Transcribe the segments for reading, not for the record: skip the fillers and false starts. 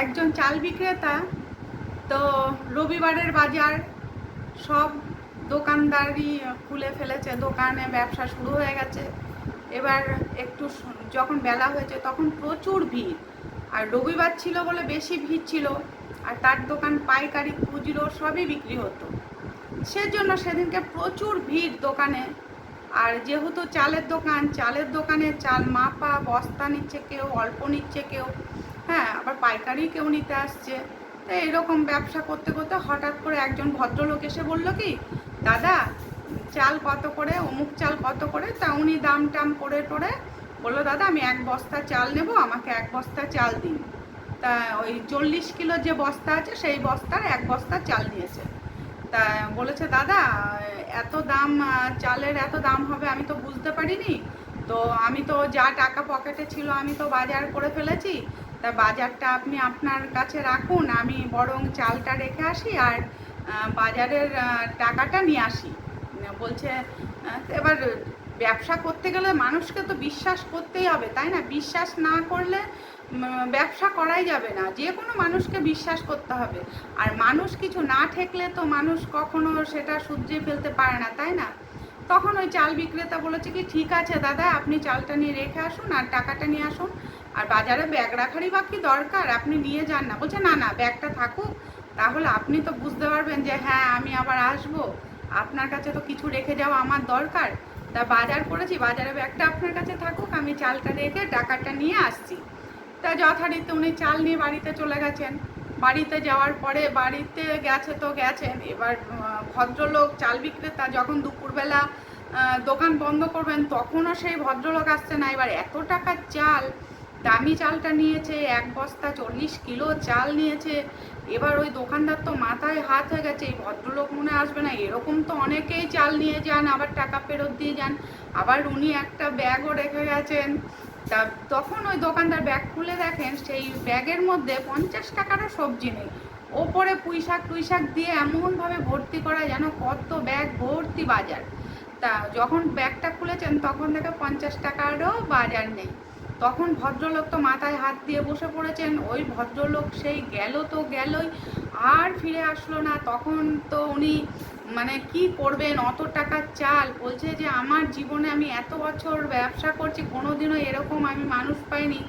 একজন চাল বিক্রেতা। তো রবিবারের বাজার, সব দোকানদারি খুলে ফেলেছে, দোকানে ব্যবসা শুরু হয়ে গেছে। এবার একটু যখন বেলা হয়েছে তখন প্রচুর ভিড়, আর রবিবার ছিল বলে বেশি ভিড় ছিল। আর তার দোকান পাইকারি, খুচরো সবই বিক্রি হতো, সেজন্য সেদিনকে প্রচুর ভিড় দোকানে। আর যেহেতু চালের দোকান, চালের দোকানে চাল মাপা বস্তা নিচ্ছে কেউ, অল্প নিচ্ছে কেউ, হ্যাঁ, আবার পাইকারি কেউ নিতে আসছে। তো এরকম ব্যবসা করতে করতে হঠাৎ করে একজন ভদ্রলোক এসে বলল কি, দাদা চাল কত করে, অমুক চাল কত করে। তা উনি দাম টাম করে টোরে বললো, দাদা আমি এক বস্তা চাল নেব, আমাকে এক বস্তা চাল দিন। তা ওই 40 কিলো যে বস্তা আছে সেই বস্তার এক বস্তা চাল নিয়েছে। তা বলেছে, দাদা এত দাম, চালের এত দাম হবে আমি তো বুঝতে পারিনি। তো আমি তো যা টাকা পকেটে ছিল আমি তো বাজার করে ফেলেছি। তা বাজারটা আপনি আপনার কাছে রাখুন, আমি বরং চালটা রেখে আসি আর বাজারের টাকাটা নিয়ে আসি। বলছে এবার ব্যবসা করতে গেলে মানুষকে তো বিশ্বাস করতেই হবে, তাই না? বিশ্বাস না করলে ব্যবসা করাই যাবে না। যে কোনো মানুষকে বিশ্বাস করতে হবে, আর মানুষ কিছু না ঠেকলে তো মানুষ কখনো সেটা শুধরে ফেলতে পারে না, তাই না? তখন ওই চাল বিক্রেতা বলেছে কি, ঠিক আছে দাদা, আপনি চালটা নিয়ে রেখে আসুন আর টাকাটা নিয়ে আসুন, আর বাজারে ব্যাগ রাখারই বা কি দরকার, আপনি নিয়ে যান না। বলছে, না না, ব্যাগটা থাকুক, তাহলে আপনি তো বুঝতে পারবেন যে হ্যাঁ আমি আবার আসবো, আপনার কাছে তো কিছু রেখে যাওয়া আমার দরকার। তা বাজার করেছি, বাজারে ব্যাগটা আপনার কাছে থাকুক, আমি চালটা রেখে টাকাটা নিয়ে আসছি। তা যথারীতি উনি চাল নিয়ে বাড়িতে চলে গেছেন। বাড়িতে যাওয়ার পরে, বাড়িতে গেছে তো গেছেন, এবার ভদ্রলোক চাল বিক্রেতা যখন দুপুরবেলা দোকান বন্ধ করবেন তখনও সেই ভদ্রলোক আসছে না। এবার এত টাকার চাল, দামি চালটা নিয়েছে, এক বস্তা 40 কিলো চাল নিয়েছে। এবার ওই দোকানদার তো মাথায় হাত হয়ে গেছে, এই ভদ্রলোক মনে আসবে না, এরকম তো অনেকেই চাল নিয়ে যান আবার টাকা ফেরত দিয়ে যান, আবার উনি একটা ব্যাগও রেখে গেছেন। তা তখন ওই দোকানদার ব্যাগ খুলে দেখেন সেই ব্যাগের মধ্যে 50 টাকারও সবজি নেই, ওপরে পুঁইশাক টুইশাক দিয়ে এমনভাবে ভর্তি করা যেন কত ব্যাগ ভর্তি বাজার। তা যখন ব্যাগটা খুলেছেন তখন দেখে 50 টাকারও বাজার নেই। তখন ভদ্রলোক তো মাথায় হাত দিয়ে বসে পড়েছেন। ওই ভদ্রলোক সেই গেল তো গেলই, আর ফিরে আসলো না। তখন তো উনি মানে কি করবেন, অত টাকার চাল। বলছে যে আমার জীবনে আমি এত বছর ব্যবসা করছি, কোনোদিনও এরকম আমি মানুষ পাইনি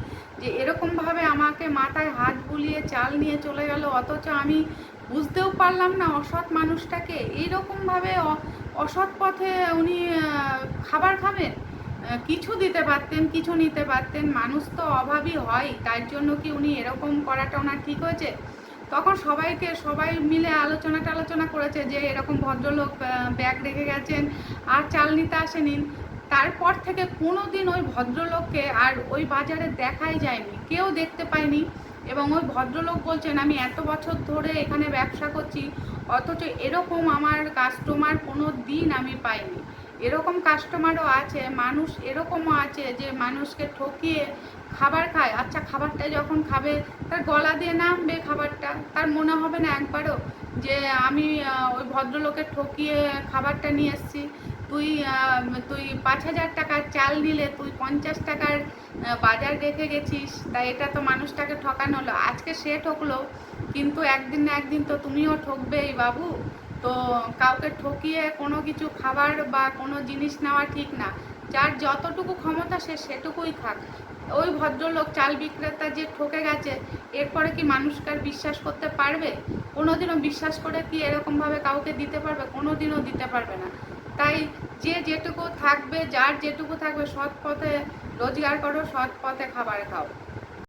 যে এরকমভাবে আমাকে মাথায় হাত বুলিয়ে চাল নিয়ে চলে গেল, অথচ আমি বুঝতেও পারলাম না অসৎ মানুষটাকে। এইরকমভাবে অসৎ পথে উনি খাবার খাবেন? কিছু দিতে পারতেন, কিছু নিতে পারতেন। মানুষ তো অভাবী হয়, তার জন্য কি উনি এরকম করাটা ওনার ঠিক হয়েছে? তখন সবাই মিলে আলোচনা করেছে যে এরকম ভদ্রলোক ব্যাগ রেখে গেছেন আর চাল নিতে আসেনি। তারপর থেকে কোনো দিন ওই ভদ্রলোককে আর ওই বাজারে দেখাই যায়নি, কেউ দেখতে পায়নি। এবং ওই ভদ্রলোক বলছেন, আমি এত বছর ধরে এখানে ব্যবসা করছি, অথচ এরকম আমার কাস্টমার কোনো দিন আমি পাইনি। এরকম কাস্টমারও আছে, মানুষ এরকমও আছে যে মানুষকে ঠকিয়ে খাবার খায়। আচ্ছা, খাবারটা যখন খাবে তার গলা দিয়ে নামবে খাবারটা, তার মনে হবে না একবারও যে আমি ওই ভদ্রলোকের ঠকিয়ে খাবারটা নিয়ে এসেছি। তুই 5,000 টাকার চাল নিলে তুই 50 টাকার বাজার রেখে গেছিস, তাই এটা তো মানুষটাকে ঠকানো হলো। আজকে সে ঠকলো, কিন্তু একদিন না একদিন তো তুমিও ঠকবেই বাবু। তো কাউকে ঠকিয়ে কোনো কিছু খাবার বা কোনো জিনিস নেওয়া ঠিক না। যার যতটুকু ক্ষমতা সে সেটুকুই খাক। ওই ভদ্রলোক চাল বিক্রেতা যে ঠকে গেছে, এরপরে কি মানুষকে আর বিশ্বাস করতে পারবে? কোনোদিনও বিশ্বাস করে কি এরকমভাবে কাউকে দিতে পারবে? কোনোদিনও দিতে পারবে না। তাই যে যেটুকু থাকবে, যার যেটুকু থাকবে, সৎ পথে রোজগার করো, সৎ পথে খাবার খাও।